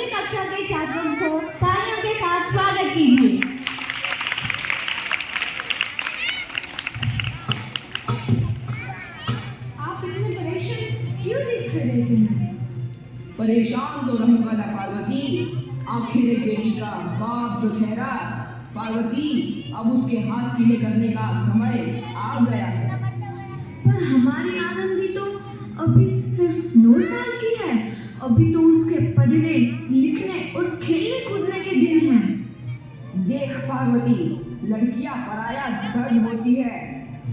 10वीं कक्षा के छात्रों को तालियों के साथ स्वागत कीजिए। आप इतने परेशान क्यों दिख रहे थे? परेशान तो रहूंगा ना पार्वती, आखिर एक बेटी का बाप जो ठहरा। पार्वती, अब उसके हाथ पीले करने का समय आ गया है। पर हमारी आनंदी तो अभी सिर्फ 9 साल की है। अभी तो उसके पढ़ने लिखने और खेलने कूदने के दिन हैं। देख पार्वती, लड़कियां पराया धन होती है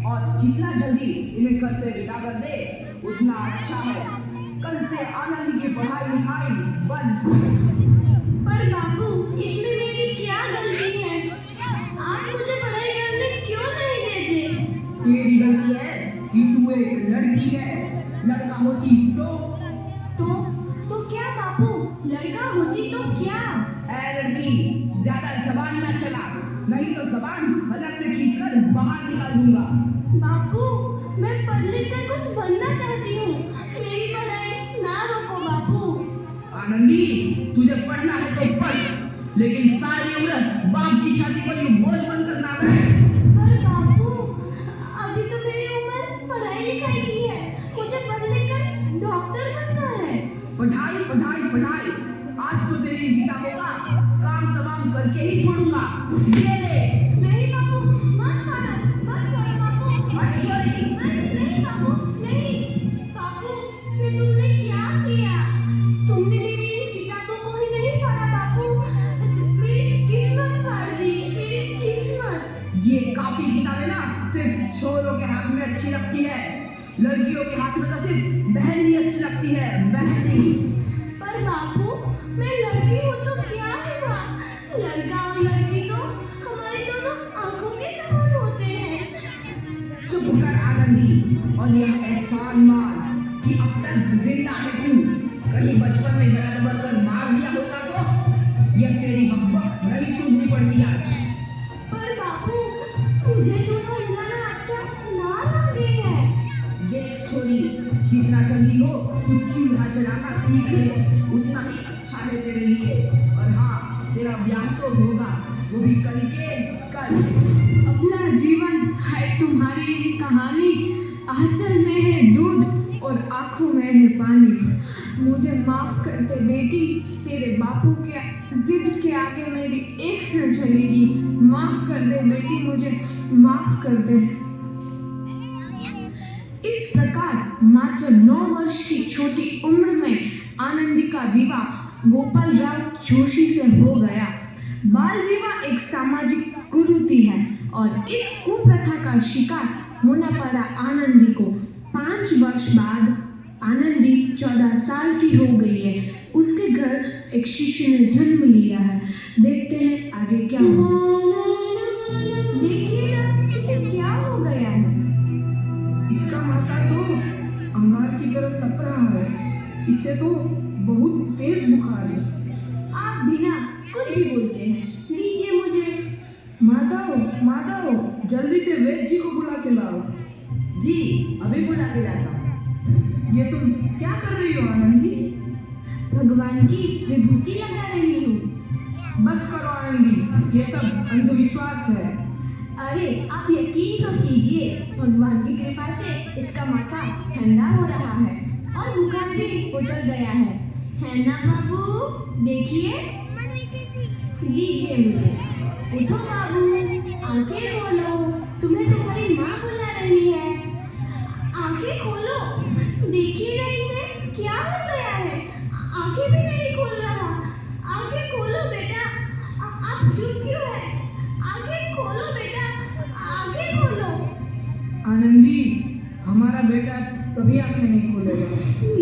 और जितना जल्दी इन्हें घर से विदा कर दे उतना अच्छा है। कल से आनंद की पढ़ाई लिखाई बंद। पर बाबू, इसमें मेरी क्या गलती है? आप मुझे पढ़ाई करने क्यों नहीं देते? तेरी गलती है कि तू एक लड़की है। लड़का होती तो क्या बाबू? लड़का होती तो क्या? ऐ लड़की, ज्यादा जबान ना चला, नहीं तो जबान हलक से खींचकर बाहर निकाल दूंगा। बाबू, मैं पढ़ लिख कर कुछ बनना चाहती हूँ। मेरी पढ़ाई ना रोको बाबू। आनंदी, तुझे पढ़ना है तो पढ़, लेकिन सारी उम्र बाप की छाती पर यूं बोझ बनकर ना बैठ। पर बाबू, अभी तो मेरी उम्र पढ़ाई लिखाई की है। मुझे पढ़ लिख कर डॉक्टर बनना है। पढ़ाई पढ़ाई पढ़ाई, आज तो तेरी किताबों का काम तमाम करके ही छोड़ूंगा। ये ले। नहीं बाबू, मत मारो बाबू। मत छोड़ी। नहीं बाबू, नहीं। बाबू, ये तुमने क्या किया? तुमने मेरी इन किताबों को ही नहीं पढ़ा बाबू। मेरी किस्मत फाड़ दी, मेरी किस्मत। ये कॉपी किताबें ना सिर्फ छोरों के हाथ में अच्छी लगती है। लड़कियों के हाथ में तो सिर्फ मेहंदी अच्छी लगती है, मेहंदी। पर बाबू, मैं लड़की हूँ तो क्या हुआ? लड़का और लड़की तो हमारी दोनों आंखों के समान होते हैं। चुप कर आनंदी, और यह एहसान मान कि अब तक जिंदा है तू। कहीं बचपन में गला दबाकर मार दिया होता तो यह तेरी बकबक नहीं सुननी पड़ती आज। पर बाबू, मुझे चूल्हा हिलाना अच्छा ना लगे है। देख छोरी, जितना जल्दी हो तू चूल्हा जलाना सीख ले, उतना ही अच्छा है तेरे लिए। और हाँ, तेरा ब्याह तो होगा, वो भी कल के कल। अपना जीवन है तुम्हारी यही कहानी। आंचल में है दूध और आंखों में है पानी। मुझे माफ कर दे बेटी, तेरे बापू के जिद के आगे मेरी एक न चलेगी। माफ कर दे बेटी, मुझे माफ कर दे। इस प्रकार मात्र 9 वर्ष की छोटी उम्र में आनंदी का विवाह गोपाल राव जोशी से हो गया। बाल विवाह एक सामाजिक कुरीति है और इस कुप्रथा का शिकार होना पड़ा आनंदी को। 5 वर्ष बाद आनंदी 14 साल की हो गई है। उसके घर एक शिशु ने जन्म लिया है। देखते हैं आगे क्या होगा। देखिएगा, इसे क्या हो गया है? इसका माथा तो अंगार की तरफ तप रहा है। इससे तो बहुत तेज बुखार है। आप बिना कुछ भी बोलते हैं, लीजिए मुझे। माधव, जल्दी से वैद्य जी को बुला के लाओ। जी, अभी बुला के लाता हूँ। ये तुम क्या कर रही हो आनंदी? भगवान की विभूति लगा रही हूँ। बस करो आनंदी, ये सब अंधविश्वास है। अरे आप यकीन तो कीजिए, भगवान की कृपा से इसका माथा ठंडा हो रहा है और बुखार भी उतर गया है ना बाबू? देखिए, दीजिए मुझे। उठो बाबू, आंखें खोलो, तुम्हें तुम्हारी माँ बुला रही है। आंखें खोलो, देखिएगा इसे क्या हो गया है। आंखें भी नहीं खोल रहा। आंखें खोलो बेटा। आप चुप क्यों है? आंखें खोलो बेटा, आंखें खोलो। आनंदी, हमारा बेटा कभी आंखें नहीं खोलेगा।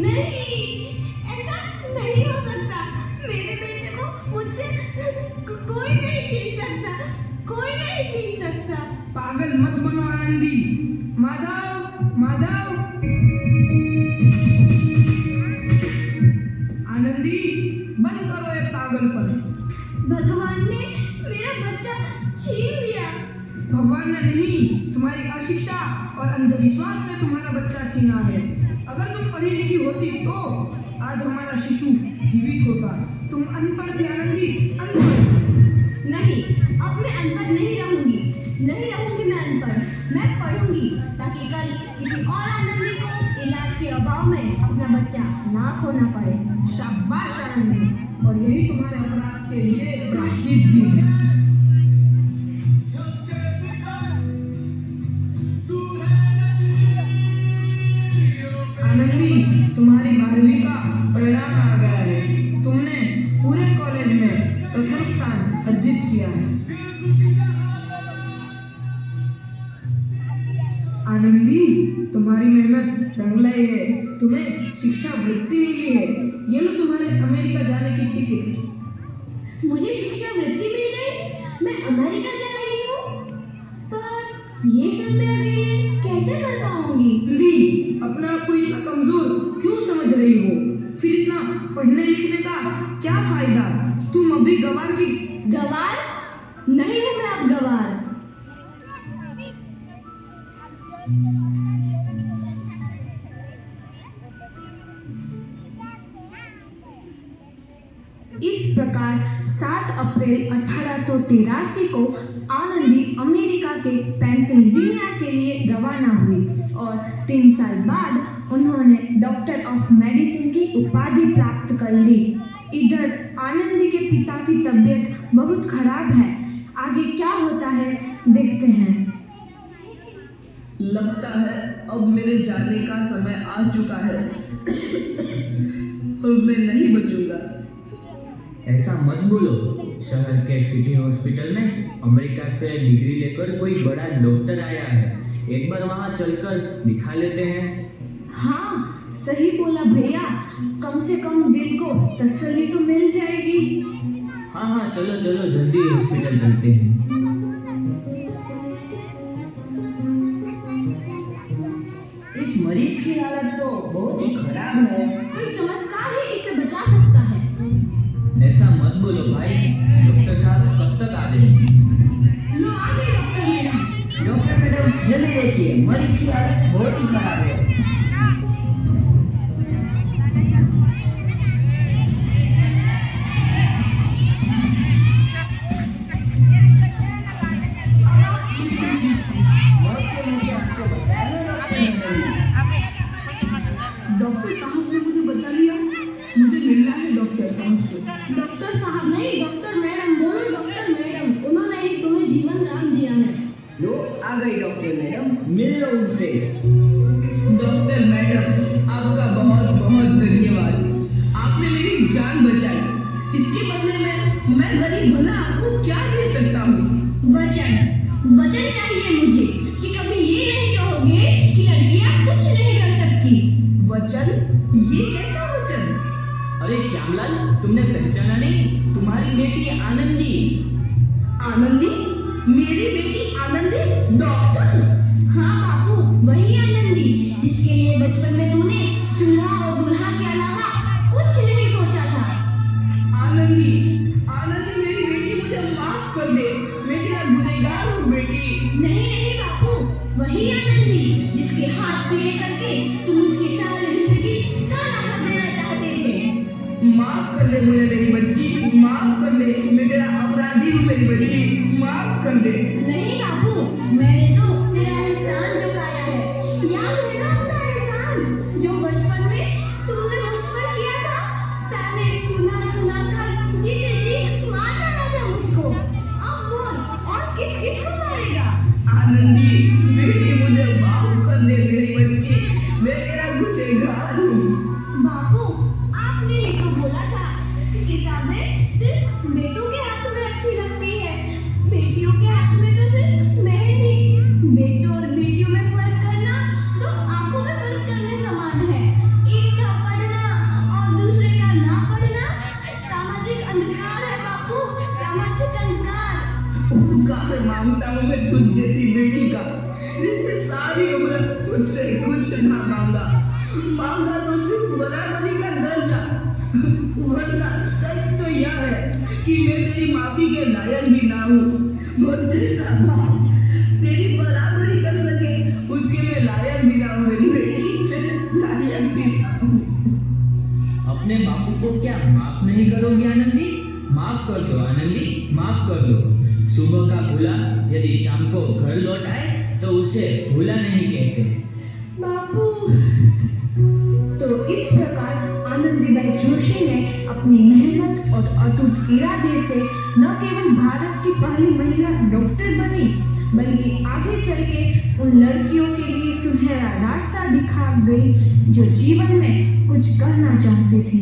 नहीं, ऐसा नहीं हो सकता। मेरे बेटे को मुझसे कोई नहीं छीन सकता, कोई नहीं छीन सकता। पागल मत बनो आनंदी। माधव, आनंदी, बंद करो ये पागलपन। भगवान ने मेरा बच्चा छीन लिया। भगवान ने नहीं, तुम्हारी अशिक्षा और अंधविश्वास में तुम्हारा बच्चा छीना है। अगर तुम पढ़ी लिखी होती तो आज हमारा शिशु जीवित होता। तुम अनपढ़ थे आनंदी, अनपढ़। नहीं, अब मैं अनपढ़ नहीं रहूंगी। नहीं रहूंगी मैं अनपढ़। मैं पढ़ूंगी ताकि कल किसी और आनंदी को इलाज के अभाव में अपना बच्चा ना खोना पड़े। शाबाश आनंदी, और यही तुम्हारे अपराध के लिए प्रायश्चित भी है। आनंदी, तुम्हारी 12वीं का परिणाम आ गया है। तुमने पूरे कॉलेज में प्रथम स्थान अर्जित किया है। आनंदी, तुम्हारी मेहनत रंग लाई है। तुम्हें शिक्षा वृत्ति मिली है। ये लो तुम्हारे अमेरिका जाने की टिकट। मुझे शिक्षा वृत्ति मिल गई। मैं अमेरिका जा रही हूँ। पर ये सब मैं अकेले कैसे कर पाऊंगी? दी, अपने आप को इतना कमजोर क्यों समझ रही हो? फिर इतना पढ़ने लिखने का क्या फायदा? तुम अभी गवार की। गवार? नहीं हूँ मैं अब गवार। इस प्रकार 7 अप्रैल 1883 को आनंदी अमेरिका के पेंसिल्वेनिया के लिए रवाना हुई और 3 साल बाद उन्होंने डॉक्टर ऑफ मेडिसिन की उपाधि प्राप्त कर ली। इधर आनंदी के पिता की तबीयत बहुत खराब है। आगे क्या होता है देखते हैं। लगता है अब मेरे जाने का समय आ चुका है। अब मैं नहीं बचूंगा। ऐसा मत बोलो। शहर के सिटी हॉस्पिटल में अमेरिका से डिग्री लेकर कोई बड़ा डॉक्टर आया है। एक बार वहाँ चलकर दिखा लेते हैं। हाँ, सही बोला भैया। कम से कम दिल को तसल्ली तो मिल जाएगी। हाँ हाँ, चलो चलो जल्दी हॉस्पिटल चलते हैं। इस मरीज की हालत तो बहुत ही खराब है। कोई चमत्कार ही इसे बचा सकता है। ऐसा मत बोलो भाई। डॉक्टर साहब कब तक आ जाएंगे? लो आ गए डॉक्टर मैडम। डॉक्टर मैडम, जल्दी देखिए, मरीज की हालत बहुत ही खराब है। डॉक्टर साहब ने मुझे बचा लिया। मुझे मिलना है डॉक्टर साहब से। डॉक्टर साहब नहीं, डॉक्टर मैडम बोलो। डॉक्टर मैडम, उन्होंने ही तुम्हें जीवन दान दिया है। लो आ गई डॉक्टर मैडम। मिल लो उनसे। डॉक्टर मैडम, आपका बहुत बहुत धन्यवाद। आपने मेरी जान बचाई। इसके बदले में मैं गरीब भला आपको क्या दे सकता हूँ? वचन वचन चाहिए मुझे कि कभी ये नहीं कहोगे कि लड़कियां कुछ नहीं कर सकती। वचन? ये कैसा वचन? अरे श्यामलाल, तुमने पहचाना नहीं? तुम्हारी बेटी आनंदी। आनंदी? मेरी बेटी आनंदी डॉक्टर? हाँ बापू, वही आनंदी जिसके लिए बचपन में तूने चूल्हा और दूल्हा के अलावा कुछ नहीं सोचा था। आनंदी, आनंदी मेरी बेटी, मुझे माफ कर दे। मैं तेरा गुनहगार हूँ बेटी। नहीं नहीं बापू, वही आनंदी जिसके हाथ पीले करके तुम उसकी सारी जिंदगी काला कर देना चाहते थे। माफ कर दे मुझे मेरी बच्ची, माफ कर दे। मैं तेरा अपराधी हूँ मेरी बच्ची, माफ कर दे। नहीं बापू, मैंने तो तेरा एहसान चुकाया है। याद है ना अपना एहसान जो बचपन में तुमने मुझ पर किया था? ताने सुना सुना कर जीते जी मार डाला था मुझको। अब बोल, और किस किस को मारेगा? आनंदी बेटी, मुझे माफ कर दे मेरी बच्ची। मैं तेरा गुनहगार हूँ। बापू, आपने भी तो बोला था कि किताबें सिर्फ बेटों के हाथ में अच्छी लगती है, बेटियों के हाथ में तो सिर्फ मेहंदी। बेटों और बेटियों में फर्क करना तो आंखों में फर्क करने समान है। एक का पढ़ना और दूसरे का ना पढ़ना सामाजिक अंधकार है बापू, सामाजिक अंधकार। काहे मांगता हूँ मैं तुझ जैसी बेटी का, जिसने सारी उम्र मुझसे कुछ ना मांगा। मांगा तो सिर्फ बराबरी का दर्जा। वरना सच तो यह है कि मैं तेरी माफी के लायक भी ना हूँ। मुझे बाप तेरी बराबरी कर सके उसके मैं लायक भी ना हूँ मेरी बेटी, लायक अपने बापू को क्या माफ नहीं करोगी आनंदी? माफ कर दो आनंदी, माफ कर दो। सुबह का भूला यदि शाम को घर लौट आए तो उसे भूला नहीं कहते। बापू। तो इस प्रकार आनंदीबाई जोशी ने अपनी मेहनत और अटूट इरादे से न केवल भारत की पहली महिला डॉक्टर बनी, बल्कि आगे चल के उन लड़कियों के लिए सुनहरा रास्ता दिखा गई जो जीवन में कुछ करना चाहती थी।